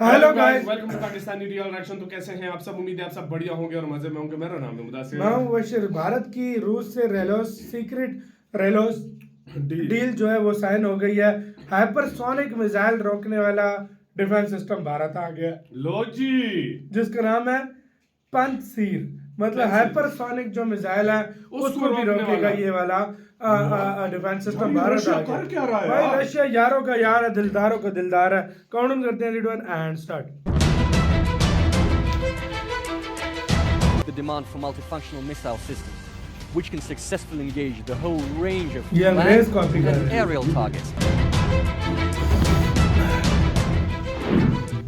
Hello guys, welcome to Pakistani real reaction. तो कैसे हैं आप सब? उम्मीद है आप सब बढ़िया होंगे और मजे में होंगे। मेरा नाम है मुदासिर। मैं हूं बशीर। भारत की रूस से रेलोस सीक्रेट रेलोस डील जो है वो साइन हो गई है। हाइपरसोनिक मिसाइल रोकने वाला डिफेंस सिस्टम भारत आ गया, लो जी, जिसका नाम है पंतसीर। मतलब हाइपरसोनिक जो मिसाइल है उसको भी रोकेगा ये वाला डिफेंस सिस्टम भारत आ कर क्या रहा है गया। भाई यार? रशिया यारों का यार है, दिलदारों का दिलदार है। काउंट करते हैं, lead one and start. The demand for multifunctional missile systems, which can successfully engage the whole range of ये अंग्रेज land कॉपी कर and रहे हैं। aerial targets.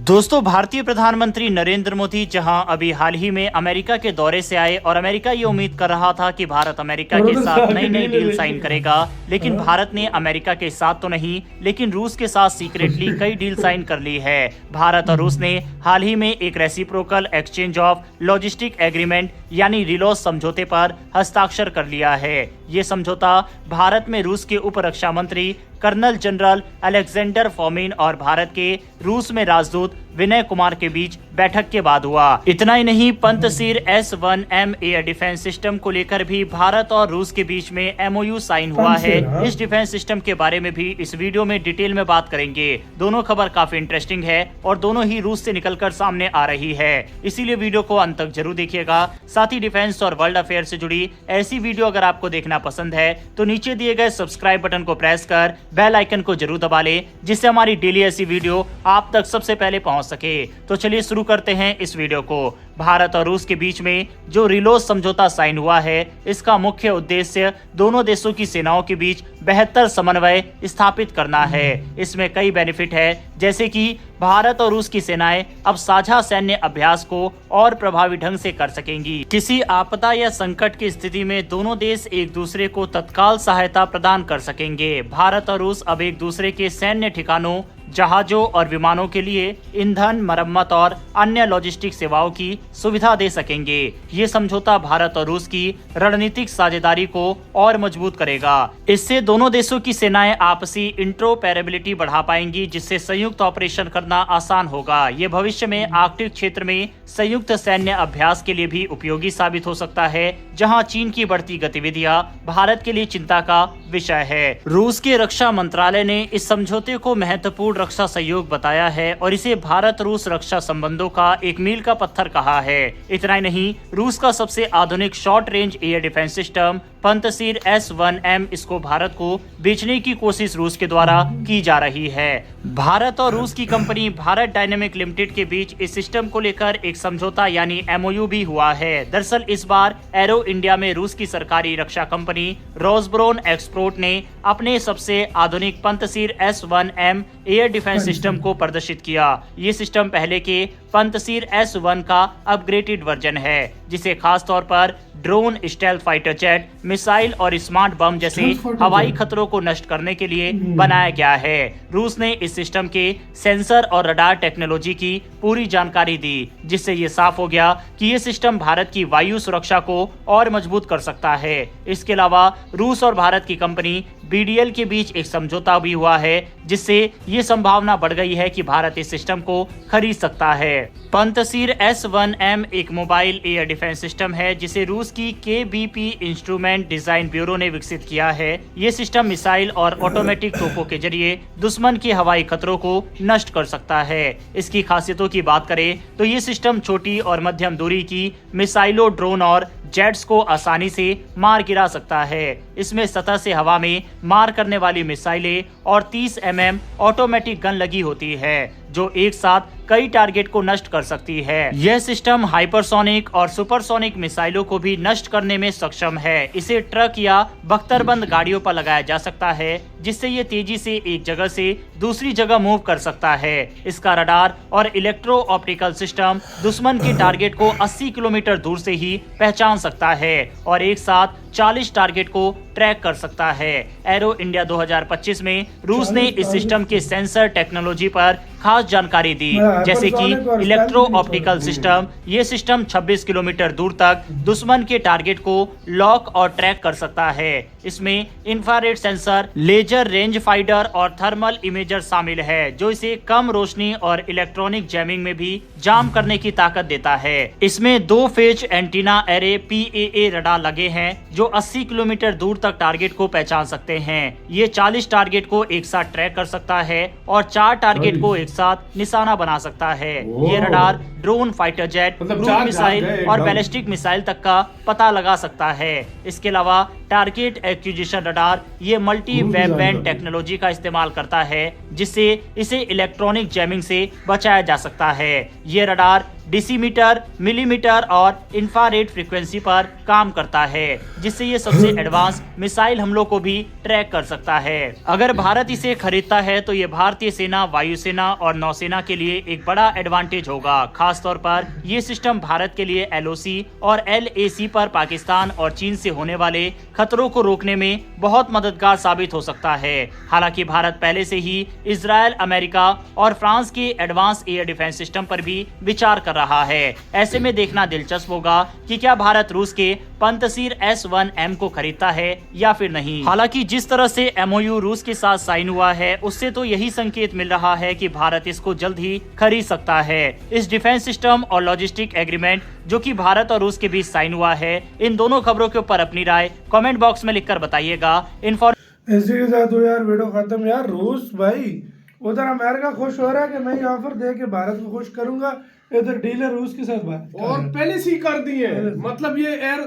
दोस्तों, भारतीय प्रधानमंत्री नरेंद्र मोदी जहां अभी हाल ही में अमेरिका के दौरे से आए और अमेरिका ये उम्मीद कर रहा था कि भारत अमेरिका के साथ नई नई डील साइन करेगा, लेकिन भारत ने अमेरिका के साथ तो नहीं लेकिन रूस के साथ सीक्रेटली कई डील साइन कर ली है। भारत और रूस ने हाल ही में एक reciprocal exchange of logistic agreement यानी रिलोस समझौते पर हस्ताक्षर कर लिया है। ये समझौता भारत में रूस के उप रक्षा मंत्री कर्नल जनरल अलेक्जेंडर फोमिन और भारत के रूस में राजदूत विनय कुमार के बीच बैठक के बाद हुआ। इतना ही नहीं, पंतसीर S-1M एयर डिफेंस सिस्टम को लेकर भी भारत और रूस के बीच में MOU साइन हुआ है। इस डिफेंस सिस्टम के बारे में भी इस वीडियो में डिटेल में बात करेंगे। दोनों खबर काफी इंटरेस्टिंग है और दोनों ही रूस से निकलकर सामने आ रही है, इसीलिए वीडियो को अंत तक जरूर देखिएगा। साथ ही डिफेंस और वर्ल्ड अफेयर से जुड़ी ऐसी वीडियो अगर आपको देखना पसंद है तो नीचे दिए गए सब्सक्राइब बटन को प्रेस कर बेल आइकन को जरूर दबा ले, जिससे हमारी डेली ऐसी वीडियो आप तक सबसे पहले पहुंच सके। तो चलिए शुरू करते हैं इस वीडियो को। भारत और रूस के बीच में जो रिलोस समझौता साइन हुआ है, इसका मुख्य उद्देश्य दोनों देशों की सेनाओं के बीच बेहतर समन्वय स्थापित करना है। इसमें कई बेनिफिट है, जैसे कि भारत और रूस की सेनाएं अब साझा सैन्य अभ्यास को और प्रभावी ढंग से कर सकेंगी। किसी आपदा या संकट की स्थिति में दोनों देश एक दूसरे को तत्काल सहायता प्रदान कर सकेंगे। भारत और रूस अब एक दूसरे के सैन्य ठिकानों, जहाजों और विमानों के लिए ईंधन, मरम्मत और अन्य लॉजिस्टिक सेवाओं की सुविधा दे सकेंगे। ये समझौता भारत और रूस की रणनीतिक साझेदारी को और मजबूत करेगा। इससे दोनों देशों की सेनाएं आपसी इंट्रोपैरेबिलिटी बढ़ा पाएंगी, जिससे संयुक्त ऑपरेशन करना आसान होगा। ये भविष्य में आर्कटिक क्षेत्र में संयुक्त सैन्य अभ्यास के लिए भी उपयोगी साबित हो सकता है, जहां चीन की बढ़ती गतिविधियां भारत के लिए चिंता का विषय है। रूस के रक्षा मंत्रालय ने इस समझौते को महत्वपूर्ण रक्षा सहयोग बताया है और इसे भारत रूस रक्षा संबंधों का एक मील का पत्थर कहा है। इतना ही नहीं, रूस का सबसे आधुनिक short range air defence system Pantsir S-1M इसको भारत को बेचने की कोशिश रूस के द्वारा की जा रही है। भारत और रूस की कंपनी भारत डायनेमिक लिमिटेड के बीच इस सिस्टम को लेकर एक समझौता यानी MOU भी हुआ है। दरअसल इस बार एरो इंडिया में रूस की सरकारी रक्षा कंपनी रोसब्रोन एक्सपोर्ट ने अपने सबसे आधुनिक पंतसीर S-1M एयर डिफेंस सिस्टम को प्रदर्शित किया। ये सिस्टम पहले के पंतसीर S-1 का अपग्रेडेड वर्जन है, जिसे खास तौर पर drone, stealth fighter jet, missile और स्मार्ट बम जैसे हवाई खतरों को नष्ट करने के लिए बनाया गया है। रूस ने इस सिस्टम के सेंसर और रडार टेक्नोलॉजी की पूरी जानकारी दी, जिससे ये साफ हो गया कि ये सिस्टम भारत की वायु सुरक्षा को और मजबूत कर सकता है। इसके अलावा रूस और भारत की कंपनी BDL के बीच एक समझौता भी हुआ है, जिससे ये संभावना बढ़ गई है कि भारत इस सिस्टम को खरीद सकता है। पंतसीर S-1M एक मोबाइल एयर डिफेंस सिस्टम है, जिसे रूस की KBP इंस्ट्रूमेंट डिजाइन ब्यूरो ने विकसित किया है। ये सिस्टम मिसाइल और ऑटोमेटिक तोपों के जरिए दुश्मन के हवाई खतरों को नष्ट कर सकता है। इसकी खासियतों की बात करें तो ये सिस्टम छोटी और मध्यम दूरी की मिसाइलों, ड्रोन और जेट्स को आसानी से मार गिरा सकता है। इसमें सतह से हवा में मार करने वाली मिसाइलें और 30 mm ऑटोमेटिक गन लगी होती है, जो एक साथ कई टारगेट को नष्ट कर सकती है। यह सिस्टम हाइपरसोनिक और सुपरसोनिक मिसाइलों को भी नष्ट करने में सक्षम है। इसे ट्रक या बख्तरबंद गाड़ियों पर लगाया जा सकता है, जिससे ये तेजी से एक जगह से दूसरी जगह मूव कर सकता है। इसका रडार और इलेक्ट्रो ऑप्टिकल सिस्टम दुश्मन के टारगेट को 80 किलोमीटर दूर से ही पहचान सकता है और एक साथ 40 टारगेट को ट्रैक कर सकता है। एरो इंडिया 2025 में रूस ने इस सिस्टम के सेंसर टेक्नोलॉजी पर खास जानकारी दी, जैसे कि इलेक्ट्रो ऑप्टिकल सिस्टम। ये सिस्टम 26 किलोमीटर दूर तक दुश्मन के टारगेट को लॉक और ट्रैक कर सकता है। इसमें infrared sensor, laser range finder और थर्मल इमेजर शामिल है, जो इसे कम रोशनी और इलेक्ट्रॉनिक जैमिंग में भी जाम करने की ताकत देता है। इसमें 2 phase antenna array PAA radar लगे हैं, जो 80 किलोमीटर दूर तक टारगेट को पहचान सकते हैं। ये 40 टारगेट को एक साथ ट्रैक कर सकता है और 4 टारगेट को एक साथ निशाना बना सकता है। ये radar drone, fighter jet, cruise missile और बैलिस्टिक मिसाइल तक का पता लगा सकता है। इसके अलावा टारगेट एक्विजिशन रडार ये मल्टी वेबबैंड टेक्नोलॉजी का इस्तेमाल करता है, जिससे इसे इलेक्ट्रॉनिक जैमिंग से बचाया जा सकता है। ये रडार डेसीमीटर, मिलीमीटर और इंफ्रारेड फ्रीक्वेंसी पर काम करता है, जिससे ये सबसे एडवांस मिसाइल हमलों को भी ट्रैक कर सकता है। अगर भारत इसे खरीदता है तो ये भारतीय सेना, वायुसेना और नौसेना के लिए एक बड़ा एडवांटेज होगा। खास तौर पर ये सिस्टम भारत के लिए LOC और LAC पर पाकिस्तान और चीन से होने वाले खतरों को रोकने में बहुत मददगार साबित हो सकता है। हालांकि भारत पहले से ही इजराइल, अमेरिका और फ्रांस के एडवांस एयर डिफेंस सिस्टम पर भी विचार कर रहा है। ऐसे में देखना दिलचस्प होगा कि क्या भारत रूस के पंतसीर S-1M को खरीदता है या फिर नहीं। हालांकि जिस तरह से MOU रूस के साथ साइन हुआ है, उससे तो यही संकेत मिल रहा है कि भारत इसको जल्द ही खरीद सकता है। इस डिफेंस सिस्टम और लॉजिस्टिक एग्रीमेंट जो कि भारत और रूस के बीच साइन हुआ है, इन दोनों खबरों के ऊपर अपनी राय कमेंट बॉक्स में लिखकर बताइएगा। इसी के साथ हो यार वीडियो खत्म। यार रूस भाई, उधर अमेरिका खुश हो रहा है कि मैं ये ऑफर दे के भारत को खुश करूंगा, इधर डीलर रूस के साथ बात और पहले से ही कर दी है। मतलब ये एयर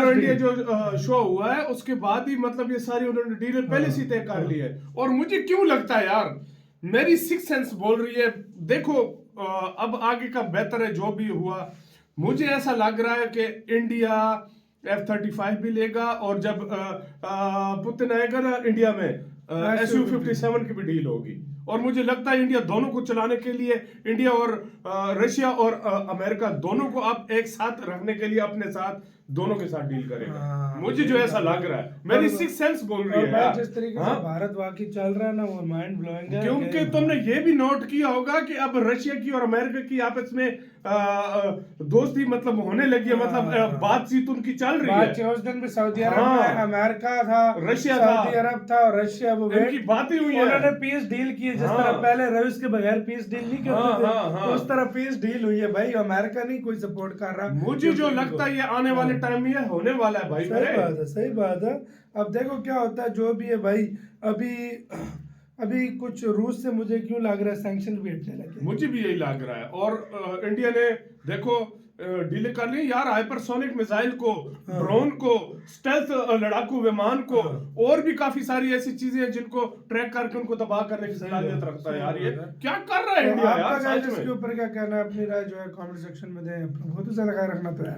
इंडिया जो शो हुआ है, उसके बाद ही मतलब ये सारी उन्होंने डीलर पहले से तय कर ली है। और मुझे क्यों लगता है यार, मेरी सिक्स सेंस बोल रही है, देखो अब आगे का बेहतर है जो भी हुआ। मुझे ऐसा लग रहा है कि इंडिया F-35 भी लेगा, और जब पुतिन आएगा ना इंडिया में, Su-57 की भी डील होगी। और मुझे लगता है इंडिया दोनों को चलाने के लिए, इंडिया और रशिया और अमेरिका दोनों को आप एक साथ रखने के लिए अपने साथ दोनों के साथ डील करेगा। मुझे जो ऐसा लग रहा है, मेरी सिक्स सेंस बोल रही है यार। जिस तरीके से भारत वाकई चल रहा है ना, वो माइंड ब्लोइंग है। क्योंकि तुमने ये भी नोट किया होगा कि अब रशिया की और अमेरिका की आपस में दोस्ती मतलब होने लगी है, मतलब बातचीत उनकी चल रही है। उस दिन भी सऊदी अरब में अमेरिका था, रशिया सऊदी अरब था और रशिया, वो इनकी बातें हुई है। उन्होंने पीस डील की है, जिस तरह पहले रूस के बगैर पीस डील नहीं करते थे, उस तरह पीस डील हुई है भाई। अमेरिका नहीं कोई सपोर्ट कर रहा। मुझे जो लगता है ये आने वाले टाइम में ये होने वाला है भाई। सही बात है, सही बात है। अब देखो क्या होता है, जो भी है भाई। अभी कुछ रूस से मुझे क्यों लग रहा है सैंक्शन भी हटने लगे। मुझे भी यही लग रहा है। और इंडिया ने देखो डील कर ली यार, हाइपरसोनिक मिसाइल को, ड्रोन को, स्टेल्थ लड़ाकू विमान को, और भी काफी सारी ऐसी चीजें हैं जिनको ट्रैक करके उनको तबाह करने की सलाहियत रखता है यार। ये क्या कर रहा है इंडिया यार? इसके ऊपर क्या कहना है, अपनी राय जो है कमेंट सेक्शन में दें। बहुत ज्यादा ख्याल रखना तो है।